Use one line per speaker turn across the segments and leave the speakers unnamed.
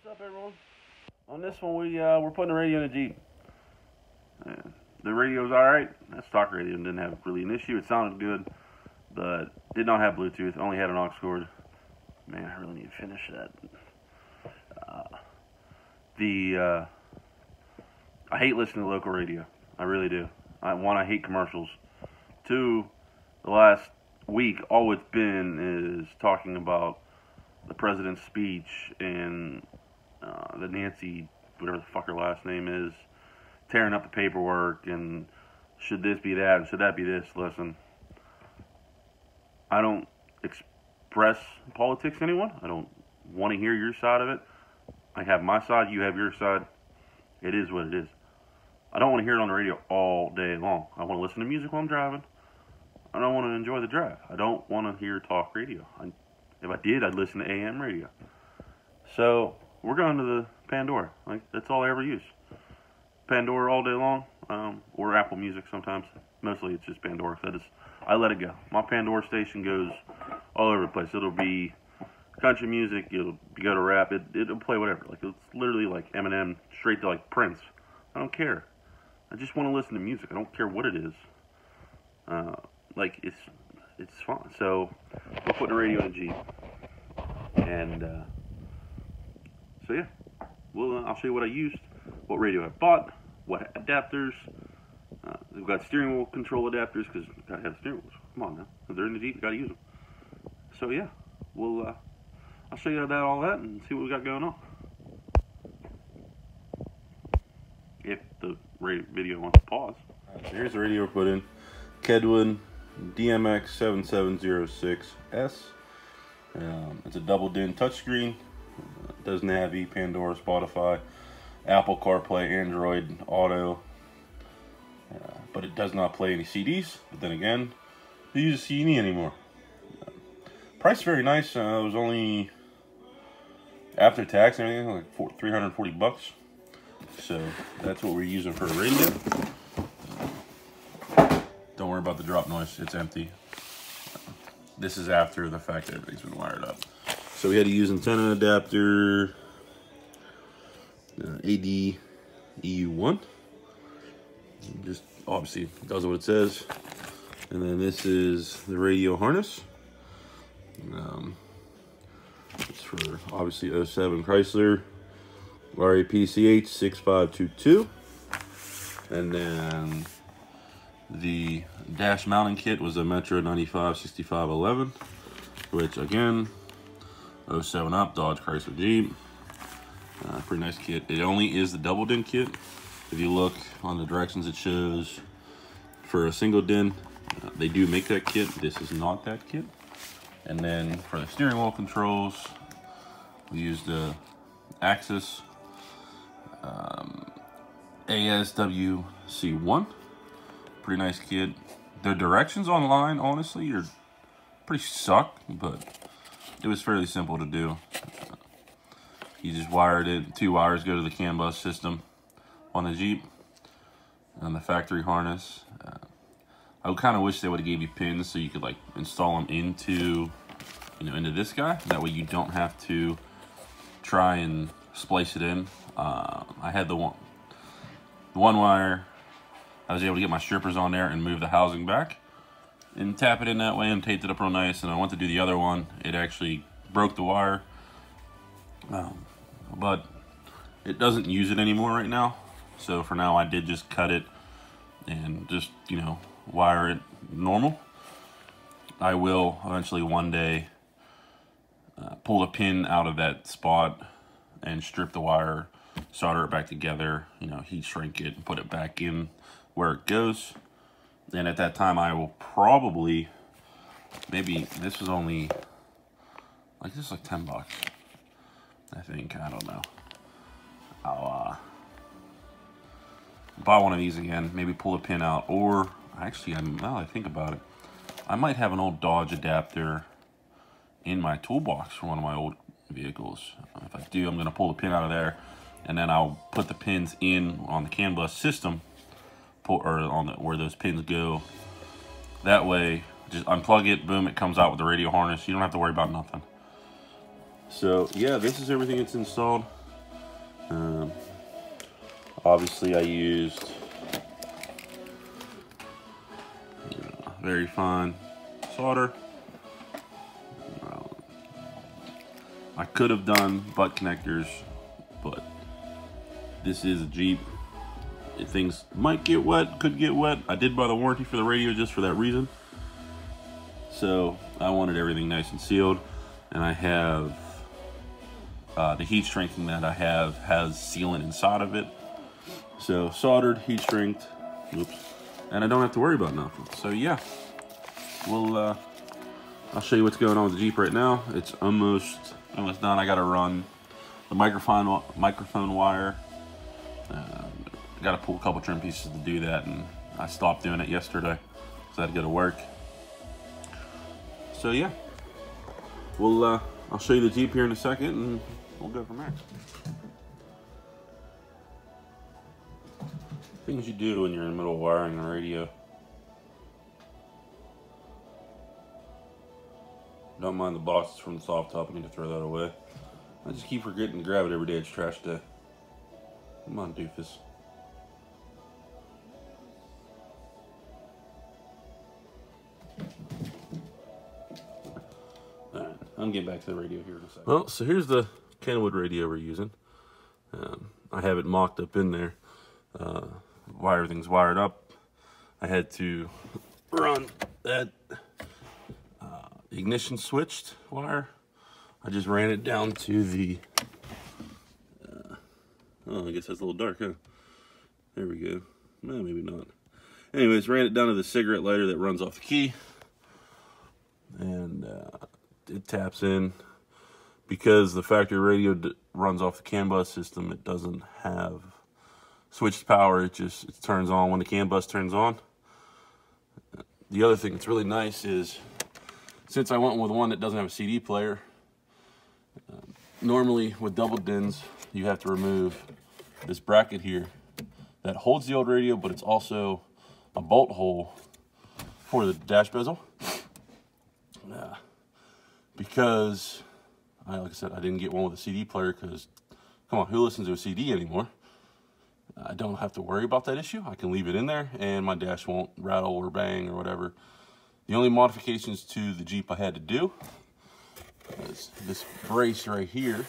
up, everyone? On this one, we're putting the radio in a Jeep. The radio's all right. That stock radio didn't have really an issue. It sounded good, but did not have Bluetooth. Only had an aux cord. Man, I really need to finish that. I hate listening to local radio. I really do. One, I hate commercials. Two, the last week, all it's been is talking about the president's speech and the Nancy, whatever the fuck her last name is, tearing up the paperwork and should this be that and should that be this. Listen, I don't express politics to anyone. I don't want to hear your side of it. I have my side, you have your side. It is what it is. I don't want to hear it on the radio all day long. I want to listen to music while I'm driving. I don't want to enjoy the drive. I don't want to hear talk radio. If I did, I'd listen to AM radio. So we're going to the Pandora. That's all I ever use. Pandora all day long, or Apple Music sometimes. Mostly it's just Pandora. I let it go. My Pandora station goes all over the place. It'll be country music. It'll go to rap. It'll play whatever. It's literally like Eminem straight to like Prince. I don't care. I just want to listen to music. I don't care what it is. It's fun. So we're putting a radio in a Jeep, and so yeah, I'll show you what I used, what radio I bought, what adapters. We've got steering wheel control adapters because you gotta have steering wheels. Come on now, if they're in the Jeep, you gotta use them. So yeah, I'll show you all that and see what we got going on. If the video wants to pause. Here's the radio we put in. Kenwood DMX 7706S. It's a double DIN touchscreen. It does Navi, Pandora, Spotify, Apple CarPlay, Android Auto. But it does not play any CDs. But then again, they use a CD anymore. Price very nice. It was only after tax and everything like 340 bucks. So that's what we're using for a radio. Don't worry about the drop noise, it's empty. This is after the fact that everything's been wired up. So we had to use antenna adapter AD-EU1. Just obviously does what it says. And then this is the radio harness. It's for obviously 07 Chrysler RAPCH 6522. And then the dash mounting kit was a Metro 95 6511, which again, 07 up, Dodge Chrysler Jeep. Pretty nice kit. It only is the double DIN kit. If you look on the directions, it shows for a single DIN. They do make that kit. This is not that kit. And then for the steering wheel controls, we used the Axis ASWC1. Pretty nice kit. The directions online, honestly, are pretty suck, but it was fairly simple to do. You just wired it. 2 wires go to the CAN bus system on the Jeep and the factory harness. I kind of wish they would have gave you pins so you could like install them into this guy. That way you don't have to try and splice it in. I had the one wire. I was able to get my strippers on there and move the housing back and tap it in that way and taped it up real nice. And I went to do the other one. It actually broke the wire. But it doesn't use it anymore right now. So for now, I did just cut it and just, wire it normal. I will eventually one day pull a pin out of that spot and strip the wire, solder it back together, heat shrink it and put it back in where it goes. And at that time I will probably, maybe this was only like 10 bucks, I think. I don't know. I'll buy one of these again, maybe pull a pin out, or actually, now I think about it, I might have an old Dodge adapter in my toolbox for one of my old vehicles. If I do, I'm going to pull the pin out of there, and then I'll put the pins in on the CAN bus system, or on where those pins go. That way, just unplug it, boom, it comes out with the radio harness. You don't have to worry about nothing. So yeah, this is everything that's installed. Obviously I used very fine solder. I could have done butt connectors, but this is a Jeep. Things might get wet, could get wet. I did buy the warranty for the radio just for that reason. So I wanted everything nice and sealed, and I have the heat shrinking that I have has sealant inside of it. So soldered, heat shrinked, oops, and I don't have to worry about nothing. So yeah, we'll I'll show you what's going on with the Jeep right now. It's almost done. I got to run the microphone wire. Got to pull a couple trim pieces to do that, and I stopped doing it yesterday, so I had to go to work. So yeah, I'll show you the Jeep here in a second, and we'll go from there. Things you do when you're in the middle of wiring a radio. Don't mind the boxes from the soft top. I need to throw that away. I just keep forgetting to grab it every day. It's trash day. Come on, doofus. Alright, I'm getting back to the radio here in a second. Well, so here's the Kenwood radio we're using. I have it mocked up in there. Everything's wired up. I had to run that ignition switched wire. I just ran it down to the oh, I guess that's a little dark, huh? There we go. Well, maybe not. Anyways, ran it down to the cigarette lighter that runs off the key, and it taps in. Because the factory radio runs off the CAN bus system, it doesn't have switched power. It turns on when the CAN bus turns on. The other thing that's really nice is, since I went with one that doesn't have a CD player, normally with double DINs, you have to remove this bracket here that holds the old radio, but it's also a bolt hole for the dash bezel. Because, like I said, I didn't get one with a CD player because, come on, who listens to a CD anymore? I don't have to worry about that issue. I can leave it in there and my dash won't rattle or bang or whatever. The only modifications to the Jeep I had to do is this brace right here.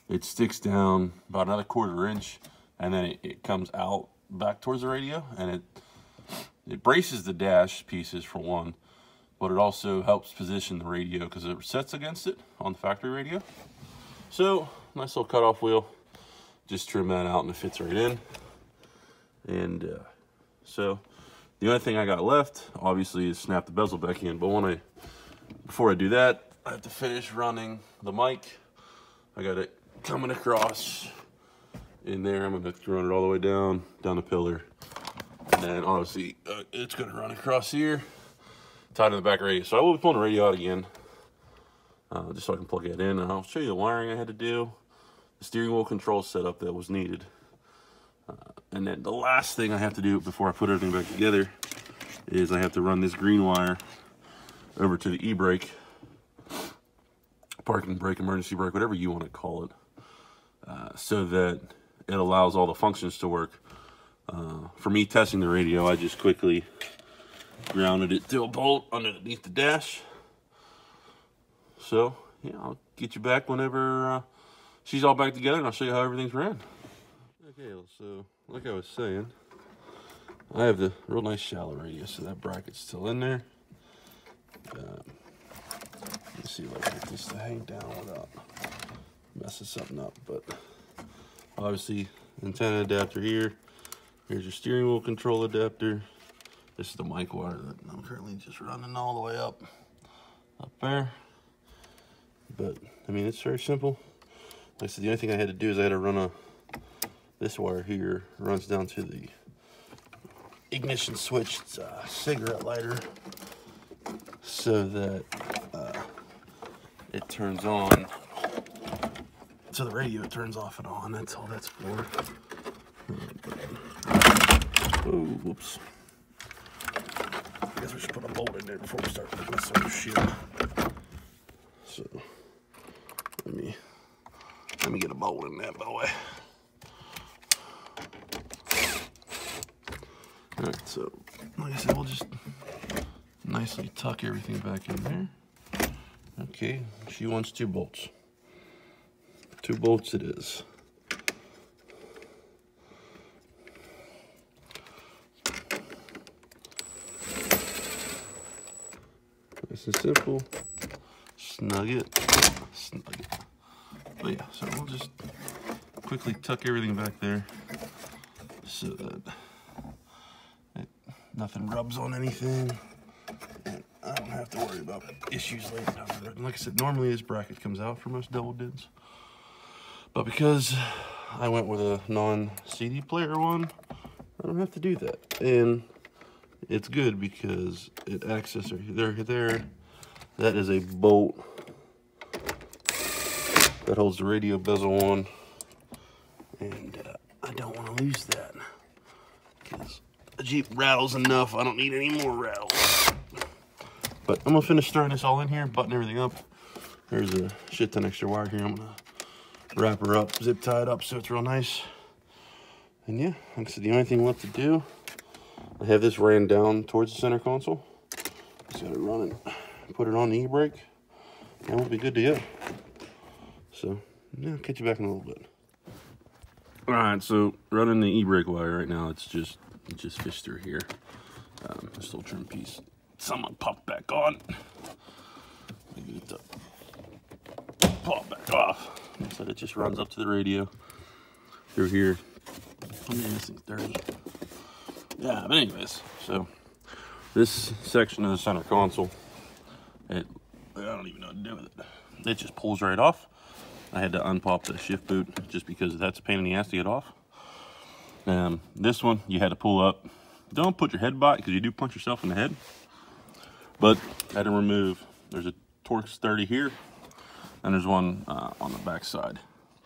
It sticks down about another 1/4 inch, and then it comes out back towards the radio, and it braces the dash pieces for one, but it also helps position the radio because it sets against it on the factory radio. So nice little cutoff wheel. Just trim that out and it fits right in. And so the only thing I got left, obviously, is snap the bezel back in. But before I do that, I have to finish running the mic. I got it coming across in there. I'm gonna run it all the way down the pillar. And then obviously it's gonna run across here, tied to the back radio. So I will be pulling the radio out again, just so I can plug it in. And I'll show you the wiring I had to do, the steering wheel control setup that was needed. And then the last thing I have to do before I put everything back together is I have to run this green wire over to the e-brake, parking brake, emergency brake, whatever you want to call it, so that it allows all the functions to work. For me testing the radio, I just quickly grounded it to a bolt underneath the dash. So yeah, I'll get you back whenever she's all back together, and I'll show you how everything's ran. Okay, so like I was saying, I have the real nice shallow radius, so that bracket's still in there. Let's see if I can get this to hang down without messing something up. But obviously, antenna adapter here. Here's your steering wheel control adapter. This is the mic wire that I'm currently just running all the way up there. But I mean, it's very simple. Like I said, the only thing I had to do is I had to run this wire here runs down to the ignition switch cigarette lighter, so that it turns on. So the radio turns off and on. That's all that's for. Oh, whoops. I guess we should put a bolt in there before we start messing with shit. So let me get a bolt in that, by the way. Alright, so like I said, we'll just nicely tuck everything back in there. Okay, she wants 2 bolts. 2 bolts it is. Nice and simple. Snug it. Snug it. But yeah, so we'll just quickly tuck everything back there so that nothing rubs on anything. And I don't have to worry about issues later down the road. And like I said, normally this bracket comes out for most double DINs. But because I went with a non-CD player one, I don't have to do that. And it's good because it access there. That is a bolt that holds the radio bezel on. And I don't want to lose that because the Jeep rattles enough. I don't need any more rattles. But I'm gonna finish throwing this all in here, button everything up. There's a shit ton extra wire here. I'm gonna wrap her up, zip tie it up so it's real nice. And yeah, like I said, the only thing left to do, I have this ran down towards the center console. Just gotta run it, put it on the e-brake, and we'll be good to go. So yeah, I'll catch you back in a little bit. All right, so running the e-brake wire right now, it just fished through here. This little trim piece. Someone popped back on. Maybe it's pop back off. So it just runs up to the radio through here. Oh man, this thing's dirty. Yeah, but anyways, so this section of the center console, I don't even know what to do with it. It just pulls right off. I had to unpop the shift boot just because that's a pain in the ass to get off. This one you had to pull up. Don't put your head by it because you do punch yourself in the head. But I had to remove. There's a Torx 30 here, and there's one on the back side.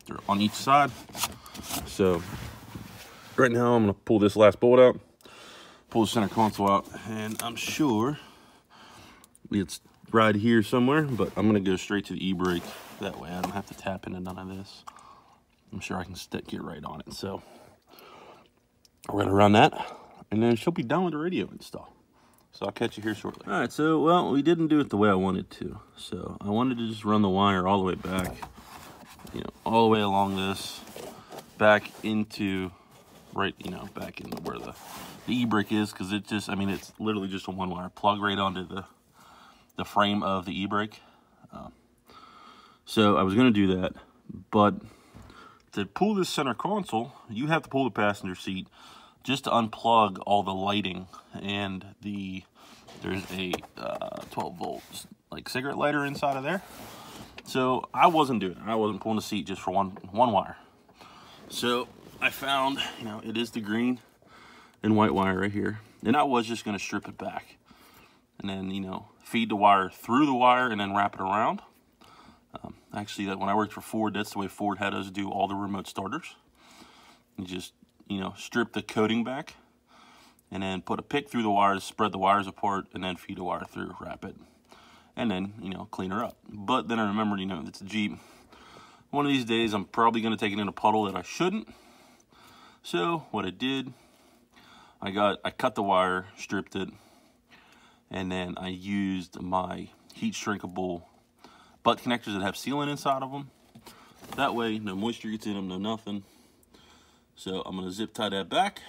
They're on each side. So right now I'm gonna pull this last bolt out, pull the center console out, and I'm sure it's right here somewhere, but I'm gonna go straight to the e-brake. That way I don't have to tap into none of this. I'm sure I can stick it right on it. So we're gonna run that, and then she'll be done with the radio install. So I'll catch you here shortly. All right, so, well, we didn't do it the way I wanted to. So I wanted to just run the wire all the way back, you know, all the way along this, back into, right, you know, back into where the e-brake is, because it just, I mean, it's literally just a one wire plug right onto the frame of the e-brake. So I was gonna do that, but to pull this center console, you have to pull the passenger seat just to unplug all the lighting, and there's a 12 volts like cigarette lighter inside of there. So I wasn't doing it. I wasn't pulling the seat just for one wire. So I found, you know, it is the green and white wire right here, and I was just going to strip it back and then, you know, feed the wire through the wire and then wrap it around. Actually, that when I worked for Ford, that's the way Ford had us do all the remote starters. You just, you know, strip the coating back and then put a pick through the wires, spread the wires apart, and then feed a wire through, wrap it, and then, you know, clean her up. But then I remembered, you know, it's a Jeep. One of these days, I'm probably going to take it in a puddle that I shouldn't. So what I did, I cut the wire, stripped it, and then I used my heat shrinkable butt connectors that have sealant inside of them. That way, no moisture gets in them, no nothing. So I'm gonna zip tie that back.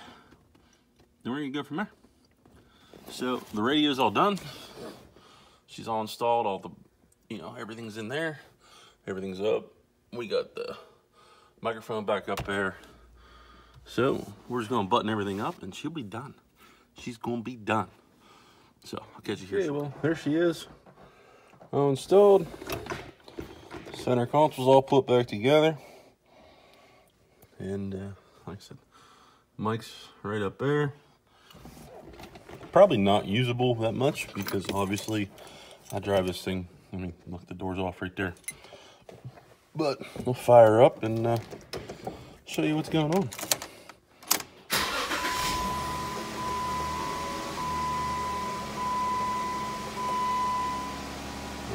Then we're gonna go from there. So the radio's all done. She's all installed, all the, you know, everything's in there. Everything's up. We got the microphone back up there. So we're just gonna button everything up and she'll be done. She's gonna be done. So I'll catch you here. Okay, well, there she is. All installed. Center console's all put back together. And like I said, mic's right up there. Probably not usable that much because obviously I drive this thing. I mean, look, the door's off right there. But we'll fire up and show you what's going on.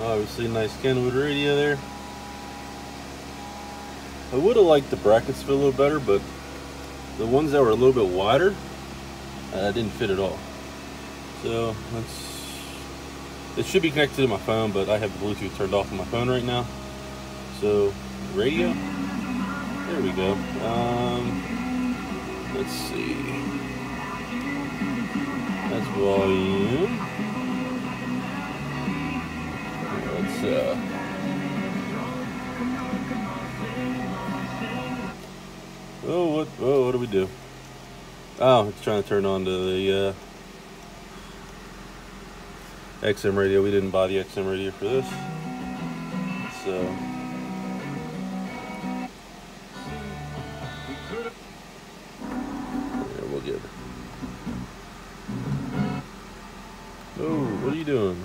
Obviously, nice Kenwood radio there. I would have liked the brackets to fit a little better, but the ones that were a little bit wider, didn't fit at all. So it should be connected to my phone, but I have the Bluetooth turned off on my phone right now. So radio, there we go. Let's see, that's volume. Let's what do we do? Oh, it's trying to turn on to the XM radio. We didn't buy the XM radio for this, so yeah, we'll get it. Oh, what are you doing?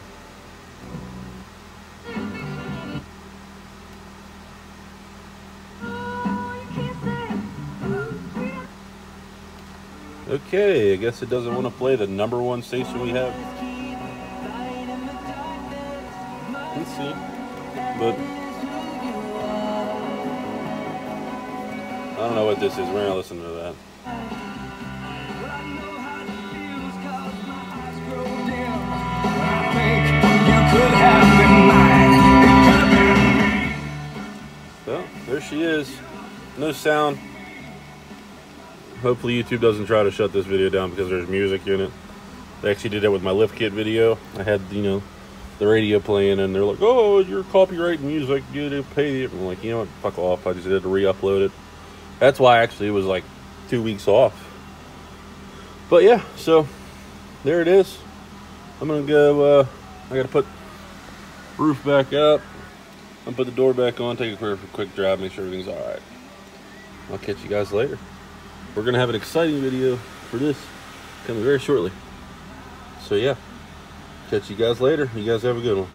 Okay, I guess it doesn't want to play the #1 station we have. Let's see. But I don't know what this is. We're gonna listen to that. Well, there she is. No sound. Hopefully YouTube doesn't try to shut this video down because there's music in it. They actually did that with my lift kit video. I had, you know, the radio playing and they're like, oh, you're copyrighting music, you didn't pay it. I'm like, you know what, fuck off. I just had to re-upload it. That's why actually it was like 2 weeks off. But yeah, so there it is. I'm gonna go, I gotta put roof back up. I'm gonna put the door back on, take a quick drive, make sure everything's all right. I'll catch you guys later. We're gonna have an exciting video for this coming very shortly. So yeah, catch you guys later. You guys have a good one.